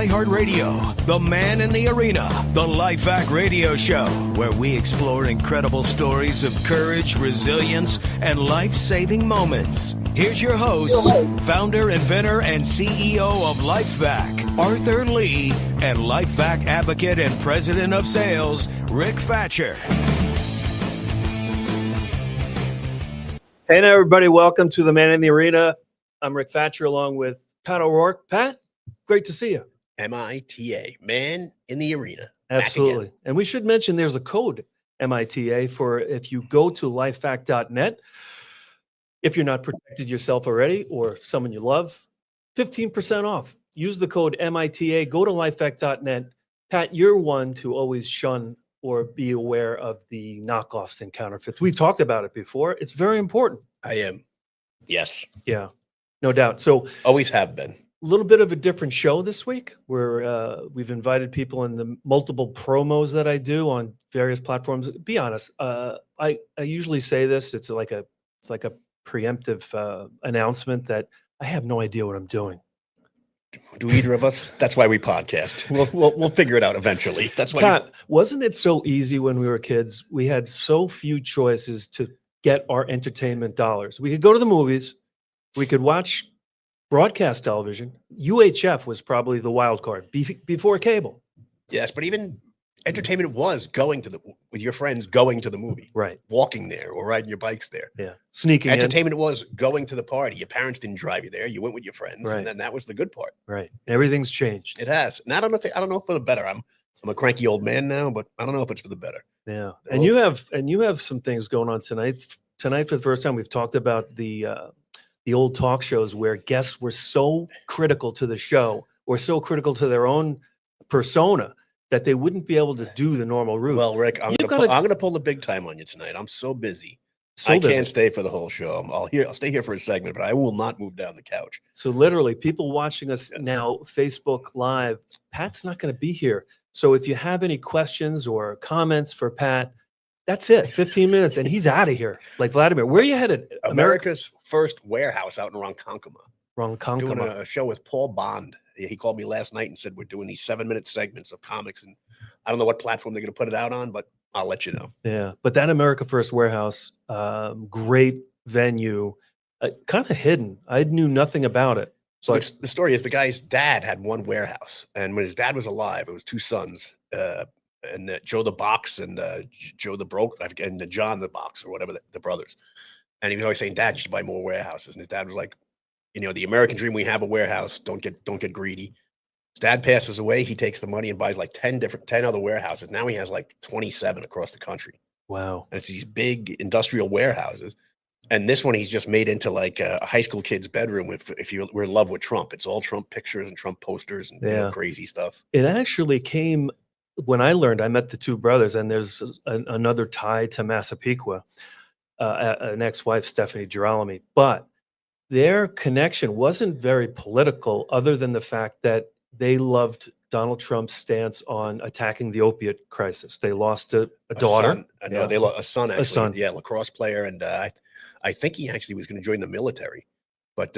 iHeartRadio, The Man in the Arena, the LifeVac radio show, where we explore incredible stories of courage, resilience, and life-saving moments. Here's your host, founder, inventor, and CEO of LifeVac, Arthur Lee, and LifeVac advocate and president of sales, Rick Fatscher. Hey now, everybody. Welcome to The Man in the Arena. I'm Rick Fatscher along with Pat O'Rourke. Pat, great to see you. MITA, Man in the Arena. Absolutely. And we should mention there's a code MITA for if you go to lifevac.net. If you're not protected yourself already or someone you love, 15% off. Use the code MITA. Go to lifevac.net. Pat, you're one to always shun or be aware of the knockoffs and counterfeits. We've talked about it before. It's very important. I am. Yes. Yeah, no doubt. So always have been. A little bit of a different show this week where we've invited people in the multiple promos that I do on various platforms. Be honest, I usually say this. It's like a preemptive announcement that I have no idea what I'm doing. Do either of us? That's why we podcast. We'll figure it out eventually. That's why. Pat, wasn't it so easy when we were kids? We had so few choices to get our entertainment dollars. We could go to the movies. We could watch broadcast television. UHF was probably the wild card before cable. Yes, but even entertainment was going to with your friends, going to the movie, right? Walking there or riding your bikes there. Yeah, sneaking. Entertainment was going to the party. Your parents didn't drive you there. You went with your friends, right? And then that was the good part. Right. Everything's changed. It has. And I don't know for the better. I'm a cranky old man now, but I don't know if it's for the better. Yeah. And you have some things going on tonight. Tonight, for the first time, we've talked about the old talk shows where guests were so critical to the show or so critical to their own persona that they wouldn't be able to do the normal route. Well, Rick, I'm gonna pull the big time on you tonight. I'm so busy. I can't stay for the whole show. I'll stay here for a segment, but I will not move down the couch. So literally, people watching us now, Facebook Live, Pat's not going to be here. So if you have any questions or comments for Pat, that's it. 15 minutes, and he's out of here. Like Vladimir, where are you headed? America's first warehouse out in Ronkonkoma. Ronkonkoma. Doing a show with Paul Bond. He called me last night and said we're doing these 7-minute segments of comics, and I don't know what platform they're going to put it out on, but I'll let you know. Yeah, but that America First Warehouse, great venue, kind of hidden. I knew nothing about it. So the story is the guy's dad had one warehouse, and when his dad was alive, it was two sons, and Joe the Box and Joe the Broke, and John the Box or whatever the brothers. And he was always saying, "Dad, you should buy more warehouses." And his dad was like, the American dream, we have a warehouse. Don't get greedy. His dad passes away. He takes the money and buys like 10 other warehouses. Now he has like 27 across the country. Wow. And it's these big industrial warehouses. And this one, he's just made into like a high school kid's bedroom. If you were in love with Trump, it's all Trump pictures and Trump posters and crazy stuff. It actually came when I met the two brothers, and there's another tie to Massapequa, an ex-wife, Stephanie Girolami, but their connection wasn't very political, other than the fact that they loved Donald Trump's stance on attacking the opiate crisis. They lost a daughter. They lost a son, actually. A son. Yeah, lacrosse player. And I think he actually was going to join the military. But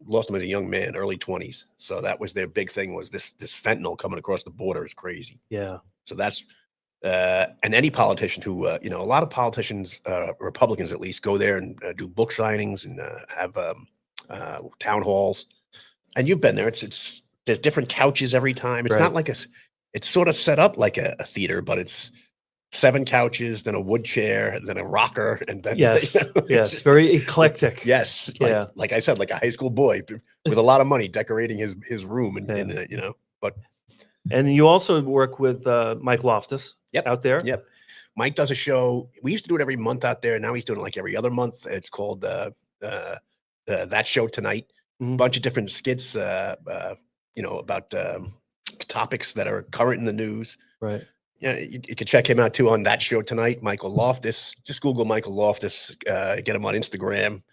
lost him as a young man, early 20s. So that was their big thing, was this fentanyl coming across the border is crazy. Yeah. So that's and any politician who, a lot of politicians, Republicans at least, go there and do book signings and have town halls. And you've been there. There's different couches every time. It's not like it's sort of set up like a theater, but it's 7 couches, then a wood chair, then a rocker, and then yes, very eclectic. Yes, like I said, like a high school boy with a lot of money decorating his room, But and you also work with Mike Loftus. Yep. Out there. Yep. Mike does a show. We used to do it every month out there. Now he's doing it like every other month. It's called That Show Tonight. Mm-hmm. Bunch of different skits, about topics that are current in the news. Right. Yeah, you can check him out too on That Show Tonight. Michael Loftus. Just Google Michael Loftus. Get him on Instagram.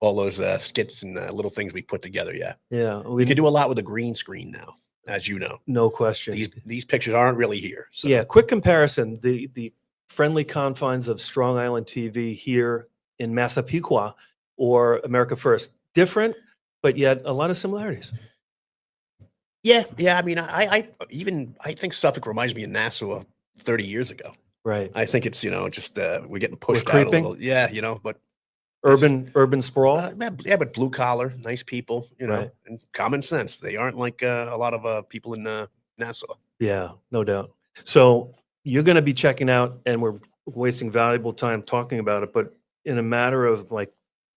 All those skits and little things we put together. Yeah. Yeah. We can do a lot with a green screen now, as you know. No question. These pictures aren't really here. So. Yeah. Quick comparison: the friendly confines of Strong Island TV here in Massapequa or America First. Different, but yet a lot of similarities. Yeah, yeah. I mean, I think Suffolk reminds me of Nassau 30 years ago. Right. I think it's just we're getting We're pushed out a creeping. little. Yeah, but this, Urban sprawl. yeah, but blue collar, nice people, Right. and common sense. They aren't like a lot of people in Nassau. Yeah, no doubt. So you're going to be checking out, and we're wasting valuable time talking about it, but in a matter of like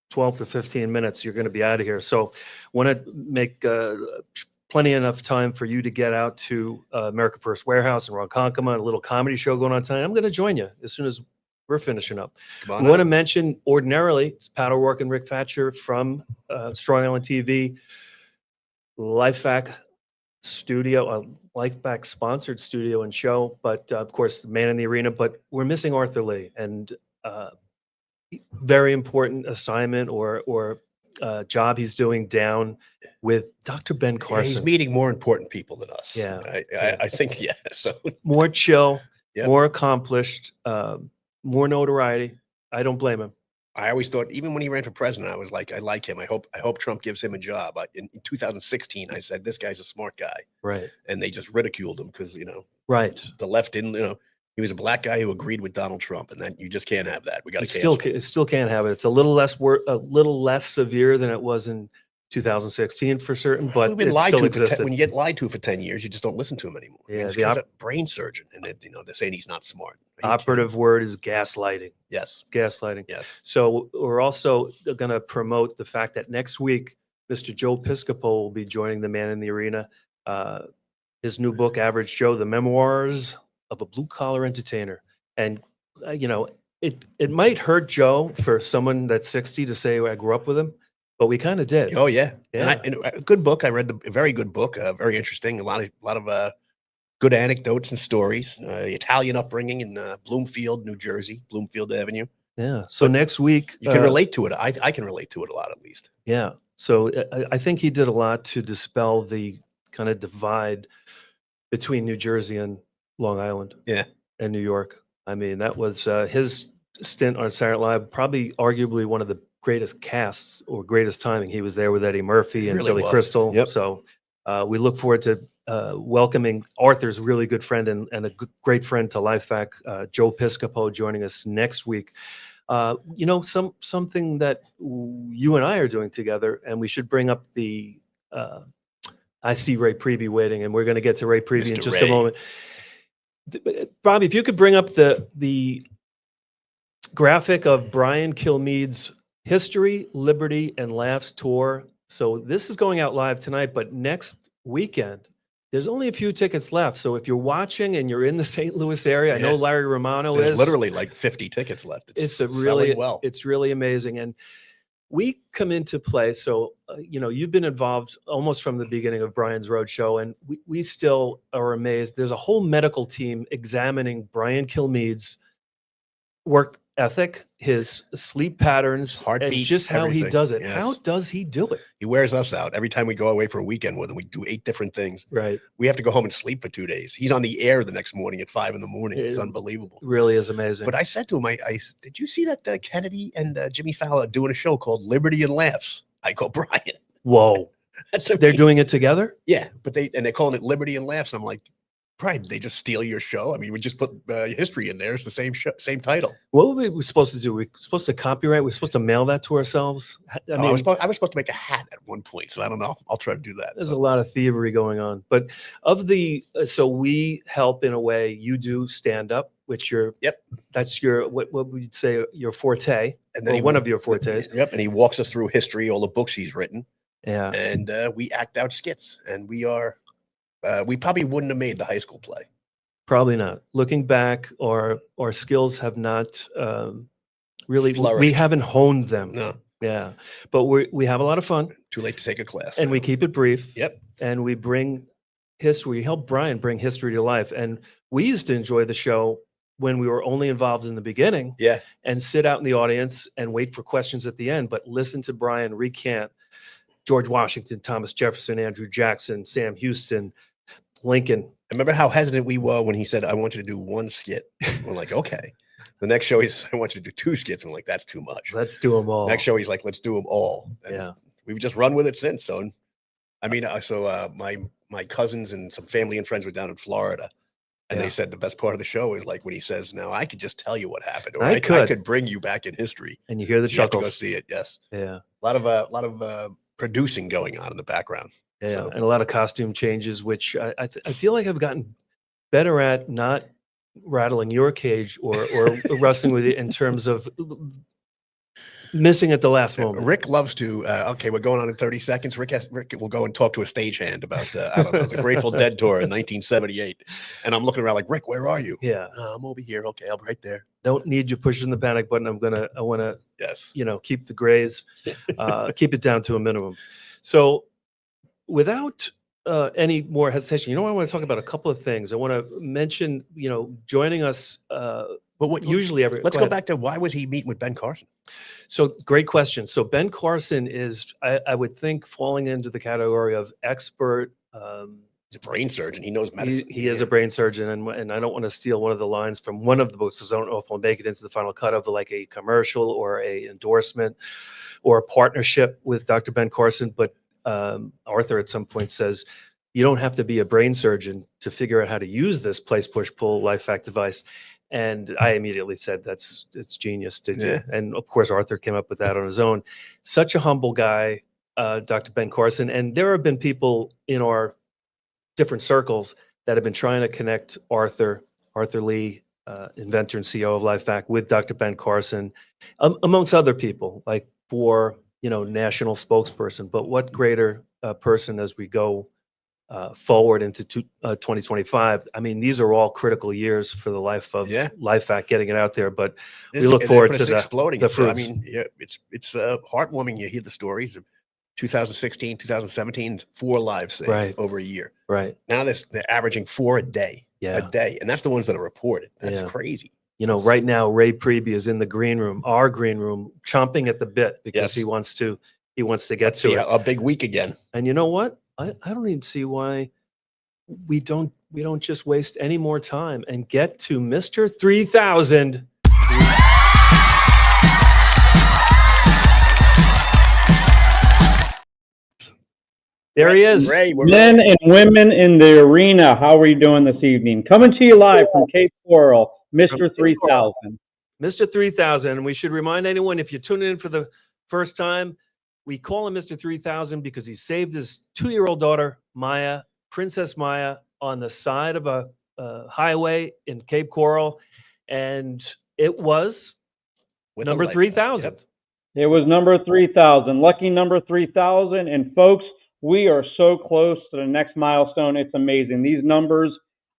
12 to 15 minutes, you're going to be out of here. So want to make plenty enough time for you to get out to America First Warehouse in Ronkonkoma, a little comedy show going on tonight. I'm going to join you as soon as we're finishing up. Come We on want to out. mention ordinarily, it's Paddle Work and Rick Fatscher from Strong Island TV, LifeVac studio, a LifeVac sponsored studio and show, but of course, Man in the Arena. But we're missing Arthur Lee, and very important assignment or job he's doing down with Dr. Ben Yeah, he's Carson. meeting more important people than us. Yeah, I think, yeah. So More chill, Yep. more accomplished, more notoriety. I don't blame him. I always thought, even when he ran for president, I was like, I like him. I hope Trump gives him a job. In 2016, I said, this guy's a smart guy. Right. And they just ridiculed him because, Right. the left didn't, he was a black guy who agreed with Donald Trump, and then you just can't have that. We got to Still can't have it. It's a little less severe than it was in 2016 for certain, but We've been it lied still to existed. when you get lied to for 10 years, you just don't listen to him anymore. Yeah, this the guy's a brain surgeon, and they're saying he's not smart. Operative word is gaslighting. Yes. Gaslighting. Yes. So we're also going to promote the fact that next week, Mr. Joe Piscopo will be joining the Man in the Arena. His new book, Average Joe: The Memoirs of a Blue Collar Entertainer. And it might hurt Joe for someone that's 60 to say I grew up with him, but we kind of did. Oh yeah. Yeah. And a good book. I read a very good book. Very interesting. A lot of good anecdotes and stories. Italian upbringing in Bloomfield, New Jersey, Bloomfield Avenue. Yeah. So But next week You can relate to it. I can relate to it a lot, at least. Yeah. So I think he did a lot to dispel the kind of divide between New Jersey and Long Island. Yeah. And New York. I mean, that was his stint on Saturday Night Live, probably arguably one of the greatest casts or greatest timing. He was there with Eddie Murphy and Really Billy was. Crystal. Yep. So we look forward to welcoming Arthur's really good friend and a great friend to LifeVac, Joe Piscopo, joining us next week. Something that you and I are doing together, and we should bring up the I see Ray Priebe waiting, and we're going to get to Ray Priebe in Mr. just Ray. a moment. Bobby, if you could bring up the graphic of Brian Kilmeade's History, Liberty, and Laughs tour. So this is going out live tonight, but next weekend, there's only a few tickets left. So if you're watching and you're in the St. Louis area, I know Yeah. Larry Romano There's is. literally like 50 tickets left. It's selling really amazing. And we come into play. So, you've been involved almost from the beginning of Brian's Roadshow, and we still are amazed. There's a whole medical team examining Brian Kilmeade's work ethic, his sleep patterns, heartbeat, and just how he everything. does it. Yes. How does he do it? He wears us out every time we go away for a weekend with him. We do 8 different things. Right. We have to go home and sleep for 2 days. He's on the air the next morning at 5 a.m. It's It unbelievable. really is amazing. But I said to him, I did you see that Kennedy and Jimmy Fallon are doing a show called Liberty and Laughs? I go, Brian. Whoa. That's They're amazing. doing it together? Yeah, but they're calling it Liberty and Laughs. I'm like, Brian, they just steal your show. I mean, we just put history in there. It's the same show, same title. What were we supposed to do? We're supposed to copyright? We're supposed to mail that to ourselves? I I was supposed to make a hat at one point, so I don't know. I'll try to do that. There's a lot of thievery going on, but so we help in a way. You do stand up, which that's your what we'd say your forte, And then one of your fortes. Yep, and he walks us through history, all the books he's written, Yeah, and we act out skits, and we probably wouldn't have made the high school play. probably not. Looking back, our skills have not really. We Flourished. haven't honed them. No, Yeah, but we have a lot of fun, too late to take a class. and we now. keep it brief. Yep. And we bring history. We help Brian bring history to life, and we used to enjoy the show when we were only involved in the beginning. Yeah. And sit out in the audience and wait for questions at the end, but listen to Brian recant George Washington, Thomas Jefferson, Andrew Jackson, Sam Houston, Lincoln. I remember how hesitant we were when he said, I want you to do 1 skit. We're like, okay. The next show, he's, I want you to do 2 skits. I'm like, that's too much. Let's do them all. Next show, he's like, let's do them all. And Yeah. we've just run with it since. So, I mean, my my cousins and some family and friends were down in Florida. And they said the best part of the show is like when he says, "Now I could just tell you what happened, or I could bring you back in history." And you hear the so chuckles. You have to go see it. Yes. Yeah. A lot of producing going on in the background. Yeah, So. and a lot of costume changes, which I feel like I've gotten better at not rattling your cage or wrestling with it in terms of missing at the last moment. Rick loves to. Okay, we're going on in 30 seconds. Rick will go and talk to a stagehand about I don't know, the Grateful Dead tour in 1978, and I'm looking around like, Rick, where are you? Yeah, I'm over here. Okay, I'll be right there. Don't need you pushing the panic button. I want to. Yes. Keep the grays, keep it down to a minimum. So, without any more hesitation, I want to talk about a couple of things. I want to mention, joining us. But usually let's go back to why was he meeting with Ben Carson? So great question. So Ben Carson is, I would think, falling into the category of expert. He's a brain surgeon. He knows medicine. He is a brain surgeon, and I don't want to steal one of the lines from one of the books, because I don't know if I'll make it into the final cut of like a commercial or a endorsement or a partnership with Dr. Ben Carson. But Arthur at some point says, you don't have to be a brain surgeon to figure out how to use this place, push, pull LifeVac device. And I immediately said, it's genius to do. And of course, Arthur came up with that on his own. Such a humble guy, Dr. Ben Carson. And there have been people in our different circles that have been trying to connect Arthur Lee, inventor and CEO of LifeVac, with Dr. Ben Carson, amongst other people, like for, national spokesperson. But what greater person as we go forward into 2025. I mean, these are all critical years for the life of LifeVac, getting it out there. But we look forward to exploding. The fruits. I mean, it's heartwarming. You hear the stories of 2016, 2017, 4 lives saved over a year. Right. Now they're averaging 4 a day. A day, and that's the ones that are reported. That's crazy. Right now, Ray Priebe is in the green room, our green room, chomping at the bit because he wants to get to it. A big week again. And you know what? I don't even see why we don't just waste any more time and get to Mr. 3000. There he is. Ray, men and women in the arena, how are you doing this evening? Coming to you live from Cape Coral, Mr. 3000. Mr. 3000. And we should remind anyone, if you're tuning in for the first time, we call him Mr. 3000 because he saved his 2-year-old daughter, Maya, Princess Maya, on the side of a highway in Cape Coral. And it was number 3000. Yep. It was number 3000. Lucky number 3000. And folks, we are so close to the next milestone. It's amazing. These numbers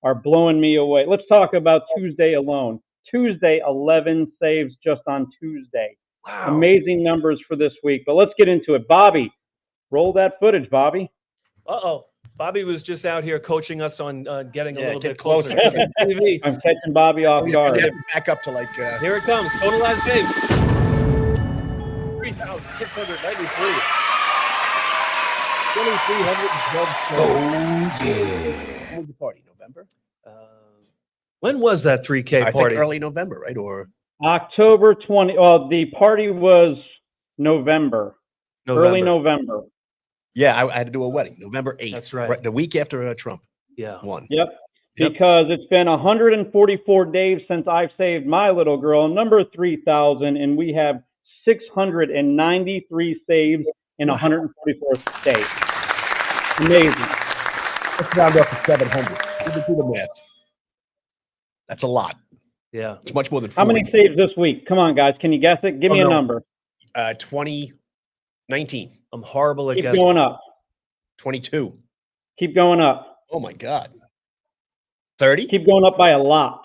are blowing me away. Let's talk about Tuesday alone. Tuesday, 11 saves just on Tuesday. Wow. Amazing numbers for this week. But let's get into it. Bobby, roll that footage, Bobby. Uh-oh. Bobby was just out here coaching us on getting a little bit closer. I'm catching Bobby off guard. Back up to like... Here it comes. Total live saves. 3,693. 2,312. Oh, yeah. When was the party? November? When was that 3K party? I think early November, right? Or... October 20. Well, the party was November. Early November. Yeah, I had to do a wedding, November 8th. That's right. The week after Trump won. Yep. Because it's been 144 days since I've saved my little girl, number 3000, and we have 693 saves in 144 states. Amazing. Let's round up to 700. You can do the math. That's a lot. Yeah. It's much more than 40. How many saves this week? Come on, guys. Can you guess it? Give me a number. 2019. I'm horrible at guessing. Keep going up. 22. Keep going up. Oh, my God. 30? Keep going up by a lot.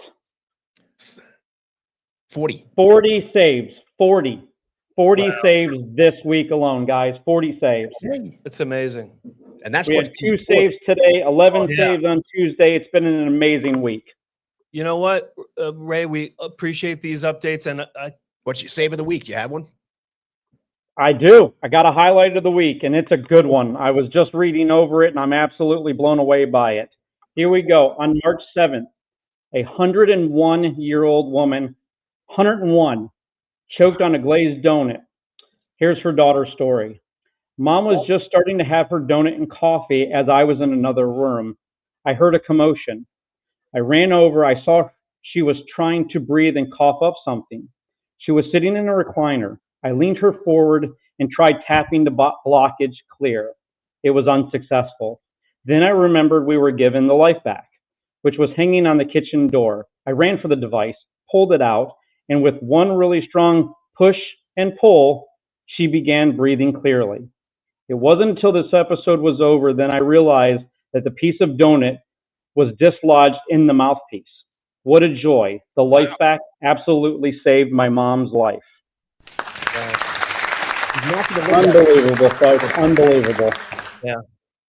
40. 40 saves. 40. 40 saves this week alone, guys. 40 saves. It's amazing. And that's we had 2 saves today, 11 saves on Tuesday. It's been an amazing week. You know what, Ray? We appreciate these updates. And what's your save of the week? You have one? I do. I got a highlight of the week, and it's a good one. I was just reading over it, and I'm absolutely blown away by it. Here we go. On March 7th, a 101-year-old woman, 101, choked on a glazed donut. Here's her daughter's story. Mom was just starting to have her donut and coffee as I was in another room. I heard a commotion. I ran over. I saw she was trying to breathe and cough up something. She was sitting in a recliner. I leaned her forward and tried tapping the blockage clear. It was unsuccessful. Then I remembered we were given the LifeVac, which was hanging on the kitchen door. I ran for the device, pulled it out, and with one really strong push and pull, she began breathing clearly. It wasn't until this episode was over then I realized that the piece of donut was dislodged in the mouthpiece. What a joy. The LifeVac absolutely saved my mom's life. Unbelievable, folks. Unbelievable. Yeah.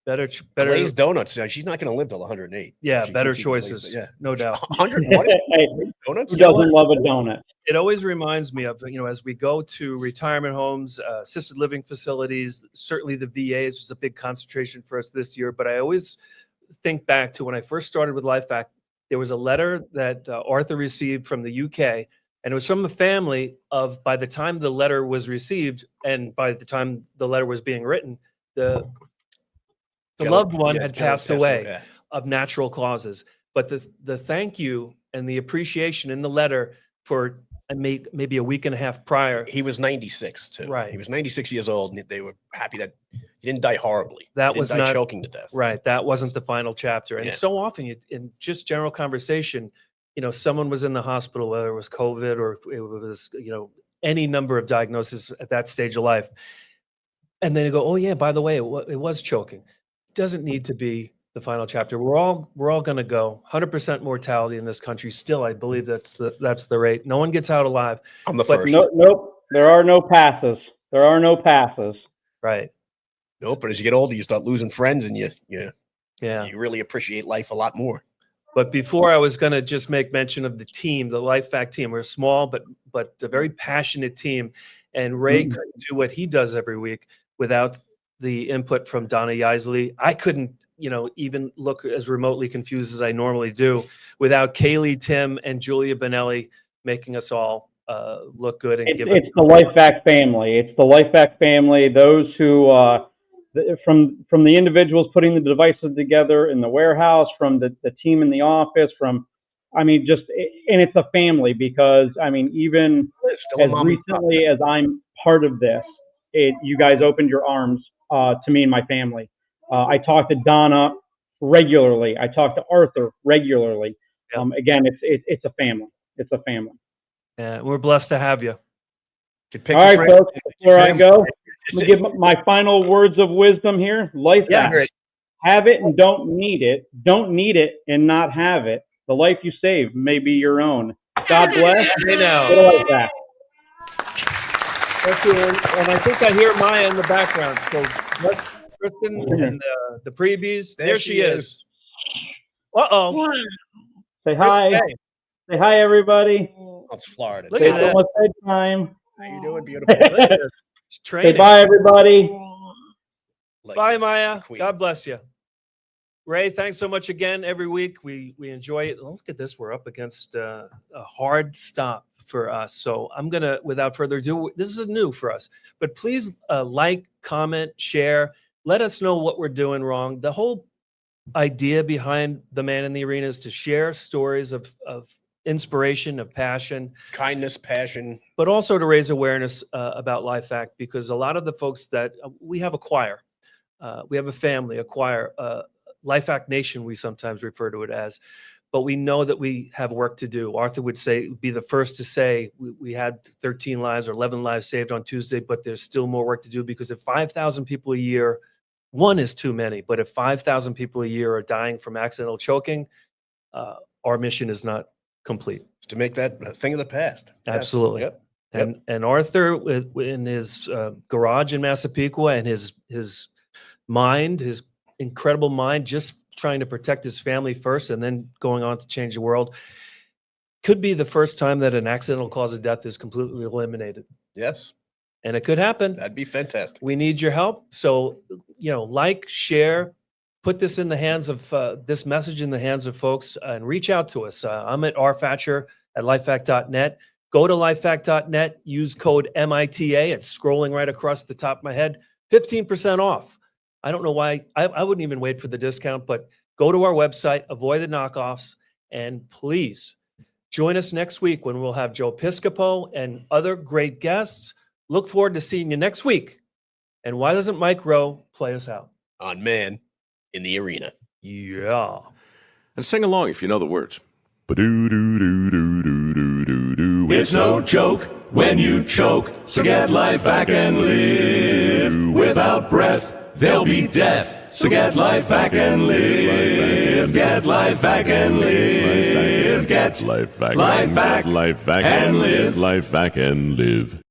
Better. Glazed donuts. She's not going to live till 108. Yeah, She better keeps eating choices. glazed- yeah. No doubt. 101 Hey, donuts? who doesn't love a donut? It always reminds me of, as we go to retirement homes, assisted living facilities, certainly the VAs was a big concentration for us this year. But I always think back to when I first started with LifeVac, there was a letter that Arthur received from the UK, and it was from the family of, by the time the letter was received and by the time the letter was being written, the loved one had passed away yeah. of natural causes. But the thank you and the appreciation in the letter for maybe a week and a half prior. He was 96 too. Right. He was 96 years old, and they were happy that he didn't die horribly. That He was didn't die not choking to death. Right. That wasn't the final chapter. And Yeah. so often in just general conversation, someone was in the hospital, whether it was COVID or it was, any number of diagnoses at that stage of life. And then you go, oh yeah, by the way, it was choking. It doesn't need to be the final chapter. We're all going to go. 100% mortality in this country. Still, I believe that's the rate. No one gets out alive. I'm the But first. Nope. There are no passes. There are no passes. Right. Nope. But as you get older, you start losing friends, and you really appreciate life a lot more. But before, I was going to just make mention of the team, the LifeVac team. We're small, but a very passionate team. And Ray couldn't do what he does every week without the input from Donna Yaisley. I couldn't, even look as remotely confused as I normally do without Kaylee, Tim, and Julia Benelli making us all look good. And It's the LifeVac family. It's the LifeVac family. Those who, from the individuals putting the devices together in the warehouse, from the team in the office, and it's a family because, even as recently as I'm part of this, you guys opened your arms to me and my family. I talk to Donna regularly. I talk to Arthur regularly. Yep. Again, it's a family. It's a family. Yeah, we're blessed to have you. All right, folks, before I go, let me give my final words of wisdom here. LifeVac. Have it and don't need it. Don't need it and not have it. The life you save may be your own. God bless. LifeVac. Thank you. And I think I hear Maya in the background. So Kristen and the Priebes. There she is. Uh-oh. Say hi. Say hi, everybody. It's Florida. Look It's at that. almost bedtime. How you doing, beautiful? Say bye, everybody. Bye, Maya. God bless you. Ray, thanks so much again. Every week we enjoy it. Look at this. We're up against a hard stop for us. So I'm going to, without further ado, this is new for us, but please like, comment, share. Let us know what we're doing wrong. The whole idea behind The Man in the Arena is to share stories of inspiration, of passion, kindness, passion, but also to raise awareness about LifeVac, because a lot of the folks that we have a choir, we have a family, a choir, LifeVac Nation, we sometimes refer to it as, but we know that we have work to do. Arthur would be the first to say we had 13 lives or 11 lives saved on Tuesday, but there's still more work to do, because if 5,000 people a year, one is too many, but if 5,000 people a year are dying from accidental choking, our mission is not complete. To make that a thing of the past. Absolutely. Yes. Yep. And Arthur, in his garage in Massapequa, and his mind, his incredible mind, just trying to protect his family first and then going on to change the world, could be the first time that an accidental cause of death is completely eliminated. Yes. And it could happen. That'd be fantastic. We need your help. So, like, share, put this in the hands of this message in the hands of folks, and reach out to us. I'm at rfatcher@lifevac.net. Go to lifevac.net, use code MITA. It's scrolling right across the top of my head. 15% off. I don't know why. I wouldn't even wait for the discount, but go to our website, avoid the knockoffs, and please join us next week when we'll have Joe Piscopo and other great guests. Look forward to seeing you next week. And why doesn't Mike Rowe play us out? On Man in the Arena. Yeah. And sing along if you know the words. It's no joke when you choke, so get LifeVac and live. Without breath, there'll be death, so get LifeVac and live. Get LifeVac and live. Get LifeVac and live. LifeVac and live.